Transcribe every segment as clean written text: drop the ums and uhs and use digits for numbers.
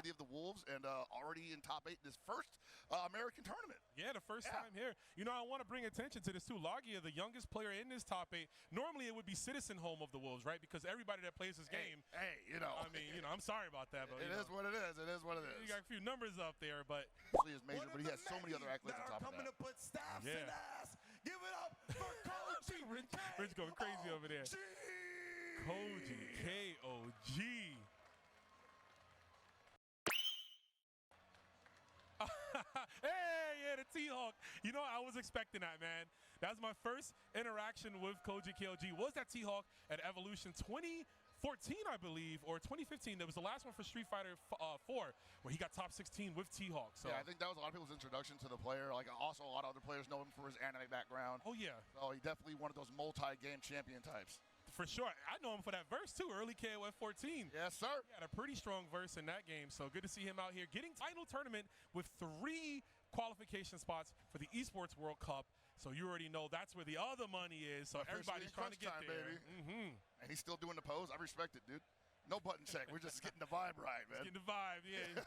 city of the Wolves and already in top 8 in this first American tournament. Yeah, the first time here. You know, I want to bring attention to this too. Logia, the youngest player in this top 8. Normally, it would be Citizen home of the Wolves, right? Because everybody that plays this game. Hey, you know. I mean, you know, I'm sorry about that, but it is what it is. It is what it is. You got a few numbers up there, but he is major, but he has so many other accolades on top of that. To put staffs in ass. Give it up for Koji. Rich going crazy over there. Koji KOG. Hey, yeah, the T-Hawk. You know, I was expecting that, man. That was my first interaction with Koji KOG. Was that T-Hawk at Evolution 2014, I believe, or 2015. That was the last one for Street Fighter 4, where he got top 16 with T-Hawk. So yeah, I think that was a lot of people's introduction to the player. Like, also, a lot of other players know him for his anime background. Oh, yeah. So he definitely one of those multi-game champion types. For sure. I know him for that verse, too, early KOF 14. Yes, sir. He had a pretty strong verse in that game, so good to see him out here getting title tournament with 3 qualification spots for the Esports World Cup. So you already know that's where the other money is, so everybody's trying to get there. Baby. And he's still doing the pose. I respect it, dude. No button check. We're just getting the vibe right, man. Just getting the vibe, yeah.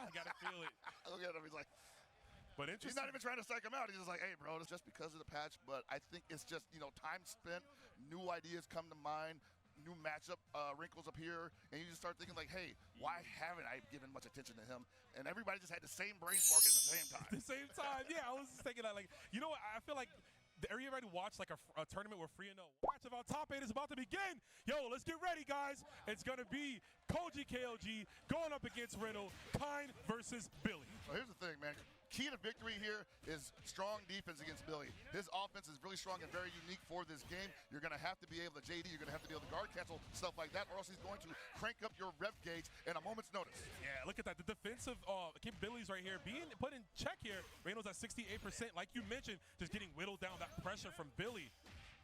You got to feel it. Look at him. He's like, but interesting. He's not even trying to psych him out. He's just like, hey, bro, it's just because of the patch. But I think it's just, you know, time spent, new ideas come to mind, new matchup wrinkles appear, and you just start thinking like, hey, why haven't I given much attention to him? And everybody just had the same brain spark at the same time. At the same time, yeah. I was just thinking that, like, you know what? I feel like everybody watched like a tournament where 3-0. Match of our top 8 is about to begin. Yo, let's get ready, guys. It's going to be Koji KOG going up against REYNALD, Pine versus Billy. So here's the thing, man. Key to victory here is strong defense against Billy. His offense is really strong and very unique for this game. You're going to have to be able to JD, you're going to have to be able to guard cancel, stuff like that, or else he's going to crank up your rev gauge in a moment's notice. Yeah, look at that. The defensive capabilities right here being put in check here. REYNALD's at 68%. Like you mentioned, just getting whittled down that pressure from Billy.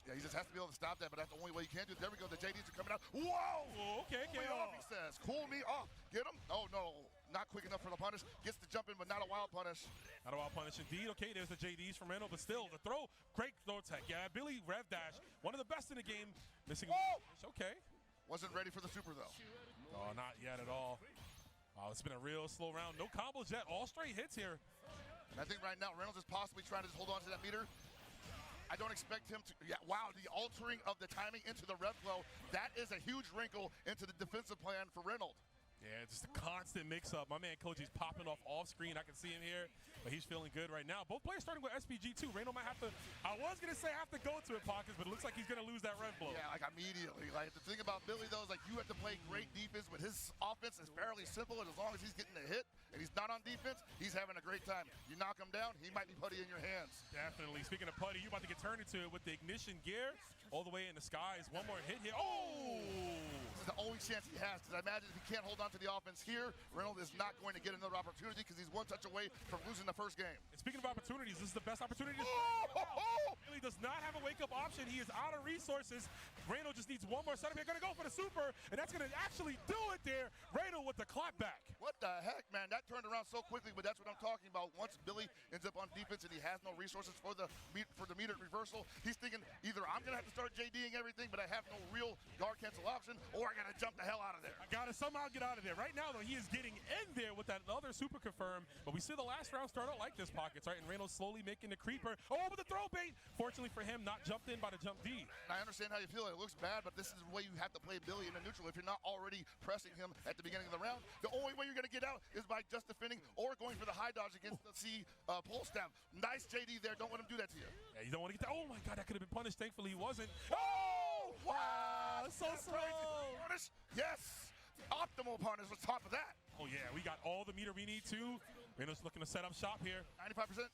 Yeah, he just has to be able to stop that, but that's the only way you can do it. There we go. The JDs are coming out. Whoa! Okay, cool me off, he says. Cool me off. Get him. Oh, no. Not quick enough for the punish. Gets the jump in, but not a wild punish. Not a wild punish indeed. Okay, there's the JDs from REYNALD, but still, the throw. Great throw tech. Yeah, Billy rev dash. One of the best in the game. Missing. Whoa! Okay. Wasn't ready for the super, though. Oh, not yet at all. Wow, it's been a real slow round. No combos yet. All straight hits here. And I think right now, REYNALD is possibly trying to just hold on to that meter. I don't expect him to, yeah, wow, the altering of the timing into the rev flow, that is a huge wrinkle into the defensive plan for REYNALD. Yeah, just a constant mix-up. My man Koji's popping off screen. I can see him here, but he's feeling good right now. Both players starting with SPG too. REYNALD might have to, I was going to say have to go to it, Pockets, but it looks like he's going to lose that rev blow. Yeah, like immediately. Like the thing about Billy, though, is like you have to play great defense, but his offense is fairly simple, and as long as he's getting a hit and he's not on defense, he's having a great time. You knock him down, he might be putty in your hands. Definitely. Speaking of putty, you're about to get turned into it with the ignition gear all the way in the skies. One more hit here. Oh! This is the only chance he has, because I imagine if he can't hold on to the offense here, REYNALD is not going to get another opportunity because he's one touch away from losing the first game. And speaking of opportunities, this is the best opportunity. Billy does not have a wake-up option. He is out of resources. REYNALD just needs one more setup. They're going to go for the super, and that's going to actually do it there. REYNALD with the clap back. What the heck, man? That turned around so quickly, but that's what I'm talking about. Once Billy ends up on defense and he has no resources for the metered reversal, he's thinking either I'm going to have to start JDing everything, but I have no real guard cancel option, or I got to jump the hell out of there. I got to somehow get out of there. Right now, though, he is getting in there with that other super confirm, but we see the last round start out like this, Pockets, right? And REYNALD slowly making the creeper. Oh, with the throw bait. Fortunately for him, not jumped in by the jump D. And I understand how you feel. It looks bad, but this is the way you have to play Billy in the neutral. If you're not already pressing him at the beginning of the round, the only way you're going to get out is by just defending or going for the high dodge against the C pull stab. Nice JD there. Don't let him do that to you. Yeah, you don't want to get that. Oh, my God, that could have been punished. Thankfully, he wasn't. Oh, wow. So slow. Punish. Yes. Optimal punish on top of that. Oh, yeah, we got all the meter we need to. REYNALD's looking to set up shop here. 95%.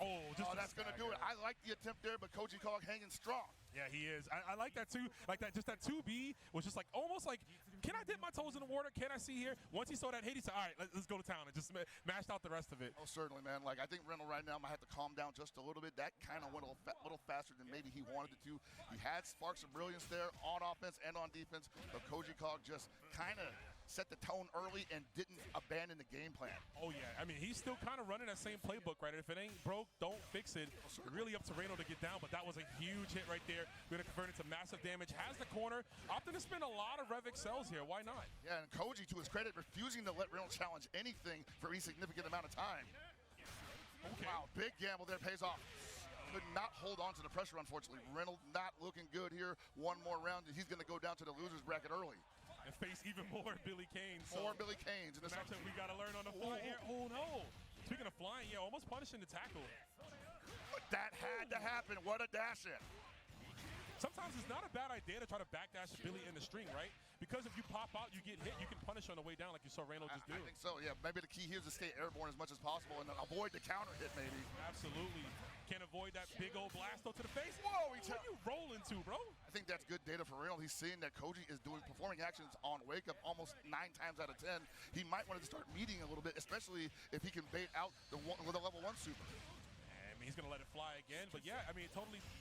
Oh, that's going to do it. I like the attempt there, but Koji KOG hanging strong. Yeah, he is. I like that too. Like that, just that 2B was just like almost like, can I dip my toes in the water? Can I see here? Once he saw that hit, he said, all right, let's go to town, and just mashed out the rest of it. Oh, certainly, man. Like I think REYNALD right now might have to calm down just a little bit. That kind of went a little faster than maybe he wanted it to. He had sparks of brilliance there on offense and on defense, but Koji KOG just kind of set the tone early and didn't abandon abandon the game plan. Oh, yeah. I mean, he's still kind of running that same playbook, right? If it ain't broke, don't fix it. Really up to REYNALD to get down, but that was a huge hit right there. Going to convert it to massive damage. Has the corner. Opting to spend a lot of Rev excels here. Why not? Yeah, and Koji, to his credit, refusing to let REYNALD challenge anything for any significant amount of time. Okay. Wow, big gamble there, pays off. Could not hold on to the pressure, unfortunately. REYNALD not looking good here. One more round, and he's going to go down to the loser's bracket early. And face even more Billy Canes. More Billy Canes. The matchup we got to learn on the fly here. Oh, no. Speaking of flying, yeah, almost punishing the tackle. That had to happen. What a dash in. Sometimes it's not a bad idea to try to backdash Billy in the string, right? Because if you pop out, you get hit, you can punish on the way down like you saw REYNALD just do. I think so, yeah. Maybe the key here is to stay airborne as much as possible and avoid the counter hit, maybe. Absolutely. Can't avoid that big old blasto to the face. Whoa, what are you rolling to, bro? I think that's good data for REYNALD. He's seeing that Koji is performing actions on wake up almost 9 times out of 10. He might want to start meeting a little bit, especially if he can bait out with a level 1 super. He's going to let it fly again. But yeah, I mean,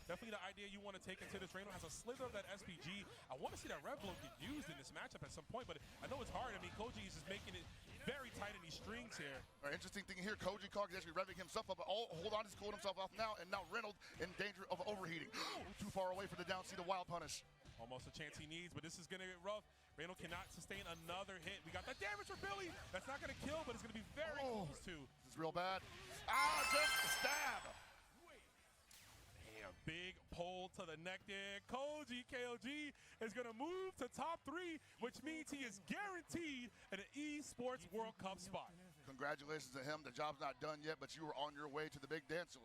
definitely the idea you want to take into this. REYNALD has a slither of that SPG. I want to see that Rev Blow get used in this matchup at some point, but I know it's hard. I mean, Koji is just making it very tight in these strings here. Interesting thing here, Koji KOG is actually revving himself up. Oh, hold on, he's cooling himself off now, and now REYNALD in danger of overheating. Too far away for the down C to wild punish. Almost a chance he needs, but this is going to get rough. REYNALD cannot sustain another hit. We got that damage for Billy. That's not going to kill, but it's going to be very close to. This is real bad. Ah, just a stab. Damn, big pull to the neck there.小路KOG is going to move to top 3, which means he is guaranteed an Esports World Cup spot. Congratulations to him. The job's not done yet, but you were on your way to the big dance.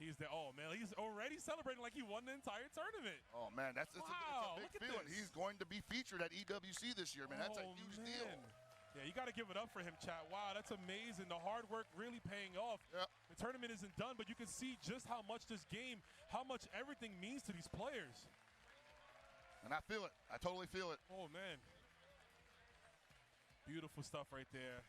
He's there. Oh, man, he's already celebrating like he won the entire tournament. Oh, man, it's wow, a big feeling. He's going to be featured at EWC this year, man. That's a huge deal. Yeah, you got to give it up for him, chat. Wow, that's amazing. The hard work really paying off. Yep. The tournament isn't done, but you can see just how much this game, how much everything means to these players. And I feel it. I totally feel it. Oh, man. Beautiful stuff right there.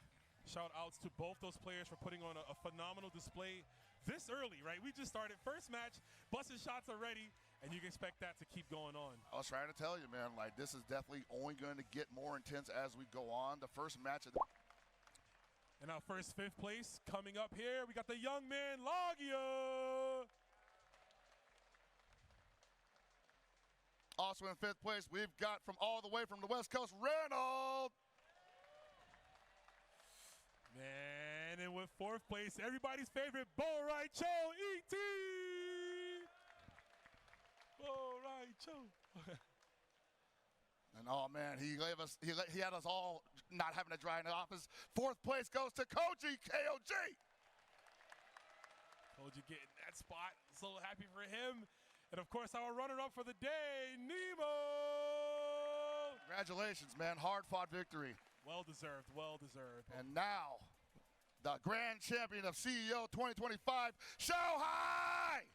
Shout outs to both those players for putting on a phenomenal display this early, right? We just started first match, busting shots already, and you can expect that to keep going on. I was trying to tell you, man, like this is definitely only going to get more intense as we go on. The first match of the and our first 5th place coming up here, we got the young man, Lagia. Also in 5th place, we've got from all the way from the West Coast, REYNALD. Man, and with 4th place, everybody's favorite, Cho ET. Cho. And oh man, he had us all not having to dry in the office. 4th place goes to Koji KOG. Koji getting that spot. So happy for him. And of course, our runner-up for the day, Nemo. Congratulations, man. Hard-fought victory. Well deserved. Well deserved. And now, the grand champion of CEO 2025, Shanghai.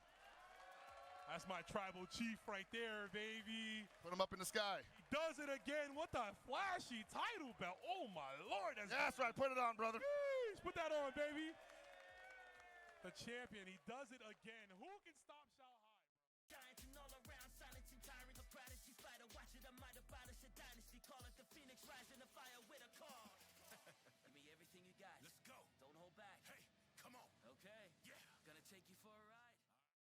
That's my tribal chief right there, baby. Put him up in the sky. He does it again. What the flashy title belt. Oh, my Lord. That's right. Put it on, brother. Jeez, put that on, baby. The champion. He does it again. Who can stop Shanghai?